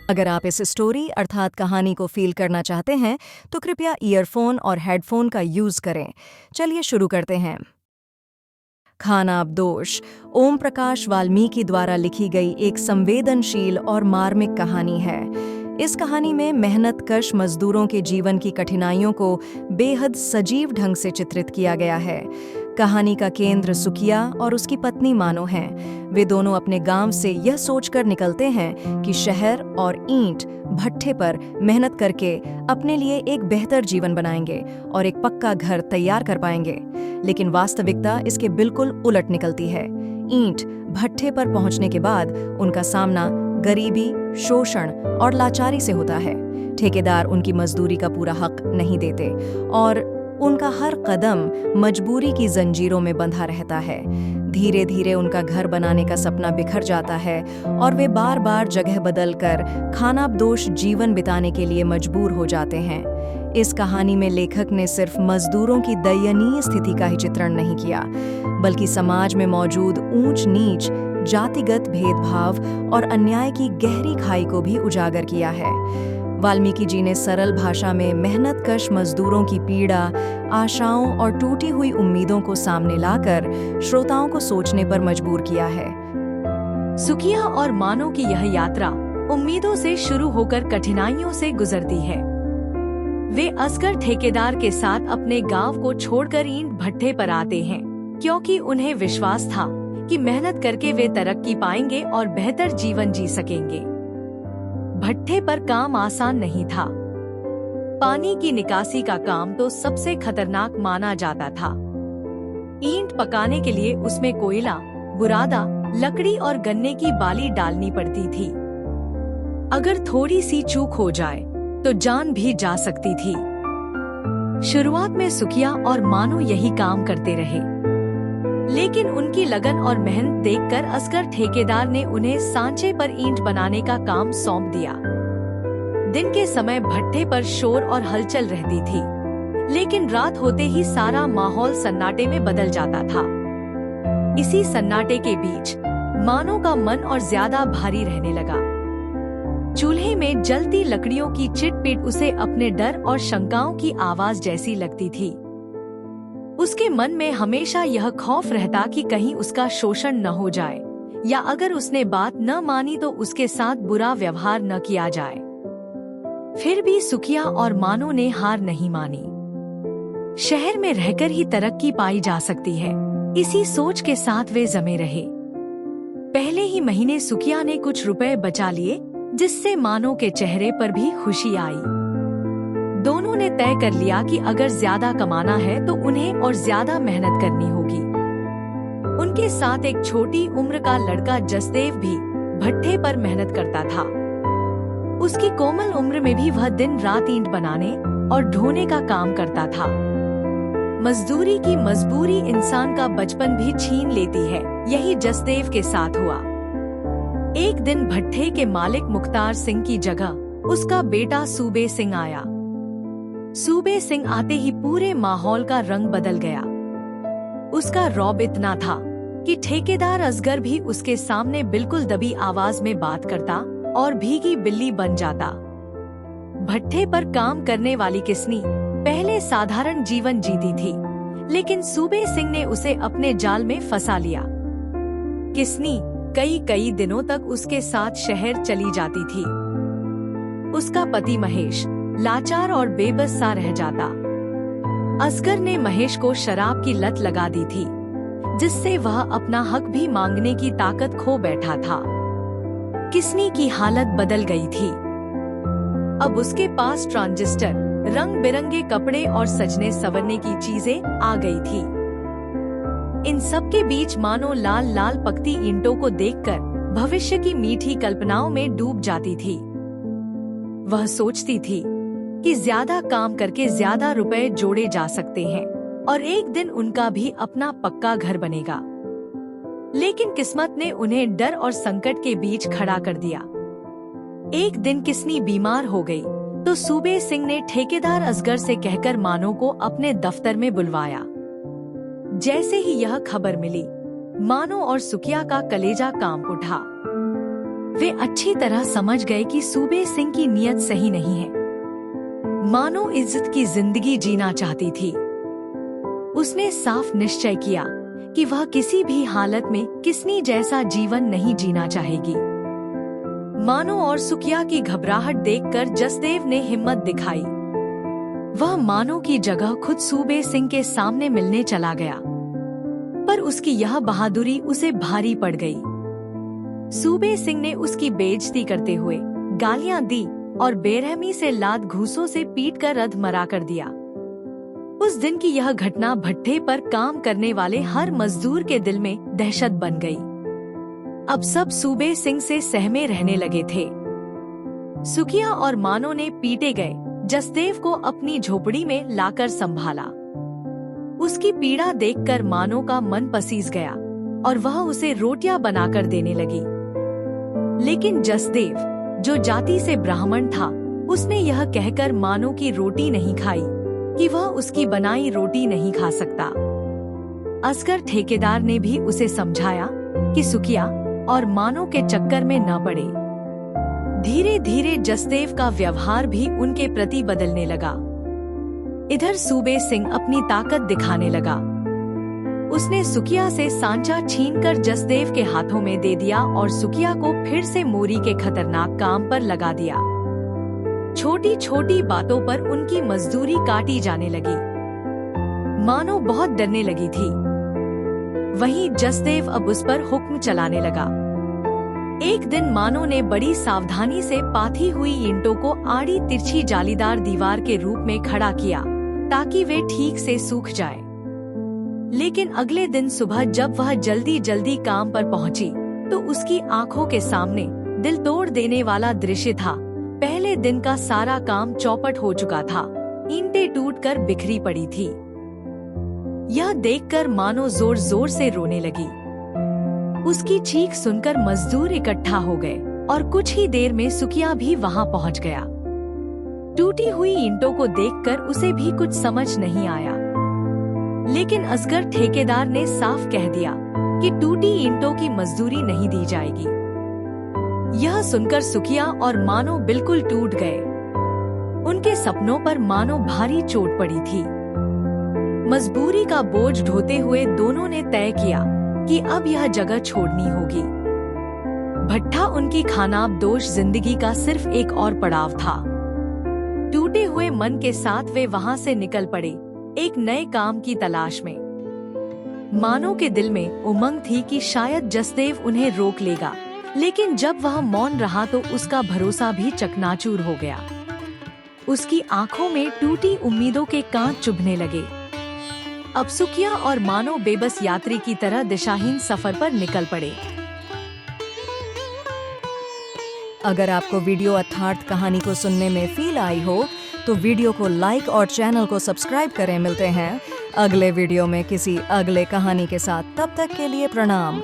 अगर आप इस स्टोरी अर्थात कहानी को फील करना चाहते हैं तो कृपया ईयरफोन और हेडफोन का यूज करें। चलिए शुरू करते हैं। खानाबदोश ओम प्रकाश वाल्मीकि द्वारा लिखी गई एक संवेदनशील और मार्मिक कहानी है। इस कहानी में मेहनतकश मजदूरों के जीवन की कठिनाइयों को बेहद सजीव ढंग से चित्रित किया गया है। कहानी का केंद्र सुखिया और उसकी पत्नी मानो हैं। वे दोनों अपने गांव से यह सोचकर निकलते हैं कि शहर और ईंट भट्ठे पर मेहनत करके अपने लिए एक बेहतर जीवन बनाएंगे और एक पक्का घर तैयार कर पाएंगे। लेकिन वास्तविकता इसके बिल्कुल उलट निकलती है। ईंट भट्ठे पर पहुंचने के बाद उनका सामना गरीबी, शोषण और लाचारी से होता है। ठेकेदार उनकी मजदूरी का पूरा हक नहीं देते और उनका हर कदम मजबूरी की जंजीरों में बंधा रहता है। धीरे धीरे उनका घर बनाने का सपना बिखर जाता है और वे बार बार जगह बदलकर खानाबदोश जीवन बिताने के लिए मजबूर हो जाते हैं। इस कहानी में लेखक ने सिर्फ मजदूरों की दयनीय स्थिति का ही चित्रण नहीं किया, बल्कि समाज में मौजूद ऊंच नीच, जातिगत भेदभाव और अन्याय की गहरी खाई को भी उजागर किया है। वाल्मीकि जी ने सरल भाषा में मेहनतकश मजदूरों की पीड़ा, आशाओं और टूटी हुई उम्मीदों को सामने लाकर श्रोताओं को सोचने पर मजबूर किया है। सुखिया और मानो की यह यात्रा उम्मीदों से शुरू होकर कठिनाइयों से गुजरती है। वे असगर ठेकेदार के साथ अपने गांव को छोड़कर ईंट भट्ठे पर आते हैं, क्योंकि उन्हें विश्वास था कि मेहनत करके वे तरक्की पाएंगे और बेहतर जीवन जी सकेंगे। भट्ठे पर काम आसान नहीं था। पानी की निकासी का काम तो सबसे खतरनाक माना जाता था। ईंट पकाने के लिए उसमें कोयला, बुरादा, लकड़ी और गन्ने की बाली डालनी पड़ती थी। अगर थोड़ी सी चूक हो जाए तो जान भी जा सकती थी। शुरुआत में सुखिया और मानो यही काम करते रहे, लेकिन उनकी लगन और मेहनत देखकर असगर ठेकेदार ने उन्हें सांचे पर ईंट बनाने का काम सौंप दिया। दिन के समय भट्ठे पर शोर और हलचल रहती थी, लेकिन रात होते ही सारा माहौल सन्नाटे में बदल जाता था। इसी सन्नाटे के बीच मानो का मन और ज्यादा भारी रहने लगा। चूल्हे में जलती लकड़ियों की चिटपिट उसे अपने डर और शंकाओं की आवाज जैसी लगती थी। उसके मन में हमेशा यह खौफ रहता कि कहीं उसका शोषण न हो जाए, या अगर उसने बात न मानी तो उसके साथ बुरा व्यवहार न किया जाए। फिर भी सुखिया और मानो ने हार नहीं मानी। शहर में रहकर ही तरक्की पाई जा सकती है, इसी सोच के साथ वे जमे रहे। पहले ही महीने सुखिया ने कुछ रुपए बचा लिए, जिससे मानो के चेहरे पर भी खुशी आई। दोनों ने तय कर लिया कि अगर ज्यादा कमाना है तो उन्हें और ज्यादा मेहनत करनी होगी। उनके साथ एक छोटी उम्र का लड़का जसदेव भी भट्ठे पर मेहनत करता था। उसकी कोमल उम्र में भी वह दिन रात ईंट बनाने और ढोने का काम करता था। मजदूरी की मजबूरी इंसान का बचपन भी छीन लेती है, यही जसदेव के साथ हुआ। एक दिन भट्ठे के मालिक मुख्तार सिंह की जगह उसका बेटा सूबे सिंह आया। सूबे सिंह आते ही पूरे माहौल का रंग बदल गया। उसका रौब इतना था कि ठेकेदार असगर भी उसके सामने बिल्कुल दबी आवाज में बात करता और भीगी बिल्ली बन जाता। भट्ठे पर काम करने वाली किस्नी पहले साधारण जीवन जीती थी, लेकिन सूबे सिंह ने उसे अपने जाल में फंसा लिया। किस्नी कई दिनों तक उसके साथ शहर चली जाती थी। उसका पति महेश लाचार और बेबस सा रह जाता। असगर ने महेश को शराब की लत लगा दी थी, जिससे वह अपना हक भी मांगने की ताकत खो बैठा था। किस्नी की हालत बदल गई थी। अब उसके पास ट्रांजिस्टर, रंग बिरंगे कपड़े और सजने संवरने की चीजें आ गई थी। इन सब के बीच मानो लाल लाल पकती ईंटों को देखकर भविष्य की मीठी कल्पनाओं में डूब जाती थी। वह सोचती थी कि ज्यादा काम करके ज्यादा रुपए जोड़े जा सकते हैं और एक दिन उनका भी अपना पक्का घर बनेगा। लेकिन किस्मत ने उन्हें डर और संकट के बीच खड़ा कर दिया। एक दिन किस्नी बीमार हो गई तो सूबे सिंह ने ठेकेदार असगर से कहकर मानो को अपने दफ्तर में बुलवाया। जैसे ही यह खबर मिली, मानो और सुखिया का कलेजा कांप उठा। वे अच्छी तरह समझ गए कि सूबे सिंह की नीयत सही नहीं है। मानो इज्जत की जिंदगी जीना चाहती थी। उसने साफ निश्चय किया कि वह किसी भी हालत में किसनी जैसा जीवन नहीं जीना चाहेगी। मानो और सुकिया की घबराहट देखकर जसदेव ने हिम्मत दिखाई। वह मानो की जगह खुद सूबे सिंह के सामने मिलने चला गया, पर उसकी यह बहादुरी उसे भारी पड़ गई। सूबे सिंह ने उसकी बेइज्जती करते हुए गालियां दी और बेरहमी से लात घूंसों से पीटकर अधमरा कर दिया। उस दिन की यह घटना भट्ठे पर काम करने वाले हर मजदूर के दिल में दहशत बन गई। अब सब सूबे सिंह से सहमे रहने लगे थे। सुकिया और मानो ने पीटे गए जसदेव को अपनी झोपड़ी में लाकर संभाला। उसकी पीड़ा देखकर मानो का मन पसीज गया और वह उसे रोटियां बनाकर देने लगी। लेकिन जसदेव, जो जाति से ब्राह्मण था, उसने यह कहकर मानो की रोटी नहीं खाई कि वह उसकी बनाई रोटी नहीं खा सकता। असगर ठेकेदार ने भी उसे समझाया कि सुकिया और मानो के चक्कर में न पड़े। धीरे धीरे जसदेव का व्यवहार भी उनके प्रति बदलने लगा। इधर सूबे सिंह अपनी ताकत दिखाने लगा। उसने सुकिया से सांचा छीनकर जसदेव के हाथों में दे दिया और सुकिया को फिर से मोरी के खतरनाक काम पर लगा दिया। छोटी छोटी बातों पर उनकी मजदूरी काटी जाने लगी। मानो बहुत डरने लगी थी। वहीं जसदेव अब उस पर हुक्म चलाने लगा। एक दिन मानो ने बड़ी सावधानी से पाथी हुई ईंटों को आड़ी तिरछी जालीदार दीवार के रूप में खड़ा किया ताकि वे ठीक से सूख जाए। लेकिन अगले दिन सुबह जब वह जल्दी जल्दी काम पर पहुंची तो उसकी आंखों के सामने दिल तोड़ देने वाला दृश्य था। पहले दिन का सारा काम चौपट हो चुका था। ईंटें टूटकर बिखरी पड़ी थी। यह देखकर मानो जोर जोर से रोने लगी। उसकी चीख सुनकर मजदूर इकट्ठा हो गए और कुछ ही देर में सुकिया भी वहां पहुंच गया। टूटी हुई ईंटों को देखकर उसे भी कुछ समझ नहीं आया। लेकिन असगर ठेकेदार ने साफ कह दिया कि टूटी ईंटों की मजदूरी नहीं दी जाएगी। यह सुनकर सुकिया और मानो बिल्कुल टूट गए। उनके सपनों पर मानो भारी चोट पड़ी थी। मजबूरी का बोझ ढोते हुए दोनों ने तय किया कि अब यह जगह छोड़नी होगी। भट्ठा उनकी खानाबदोश जिंदगी का सिर्फ एक और पड़ाव था। टूटे हुए मन के साथ वे वहां से निकल पड़े, एक नए काम की तलाश में। मानो के दिल में उमंग थी कि शायद जसदेव उन्हें रोक लेगा, लेकिन जब वह मौन रहा तो उसका भरोसा भी चकनाचूर हो गया। उसकी आंखों में टूटी उम्मीदों के कांच चुभने लगे। अब सुकिया और मानो बेबस यात्री की तरह दिशाहीन सफर पर निकल पड़े। अगर आपको वीडियो अर्थार्थ कहानी को सुनने में फील आई हो तो वीडियो को लाइक और चैनल को सब्सक्राइब करें। मिलते हैं अगले वीडियो में किसी अगले कहानी के साथ। तब तक के लिए प्रणाम।